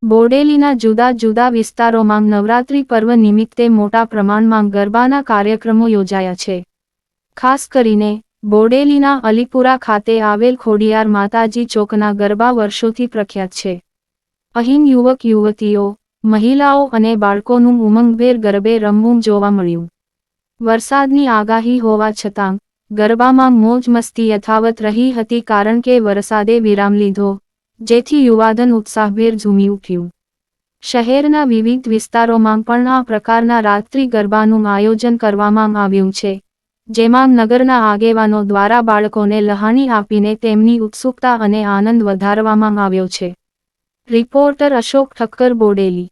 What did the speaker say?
બોડેલીના જુદા જુદા વિસ્તારોમાં નવરાત્રિ પર્વ નિમિત્તે મોટા પ્રમાણમાં ગરબાના કાર્યક્રમો યોજાયા છે. ખાસ કરીને બોડેલીના અલીપુરા ખાતે આવેલ ખોડિયાર માતાજી ચોકના ગરબા વર્ષોથી પ્રખ્યાત છે. અહીં યુવક યુવતીઓ, મહિલાઓ અને બાળકોનું ઉમંગભેર ગરબે રમવું જોવા મળ્યું. વરસાદની આગાહી હોવા છતાં ગરબામાં મોજ મસ્તી યથાવત રહી હતી કારણ કે વરસાદે વિરામ લીધો, જેથી યુવાધન ઉત્સાહભેર ઝૂમી ઉઠ્યું. શહેરના વિવિધ વિસ્તારોમાં પણ આ પ્રકારના રાત્રિ ગરબાનું આયોજન કરવામાં આવ્યું છે, જેમાં નગરના આગેવાનો દ્વારા બાળકોને લહાણી આપીને તેમની ઉત્સુકતા અને આનંદ વધારવામાં આવ્યો છે. રિપોર્ટર અશોક ઠક્કર, બોડેલી.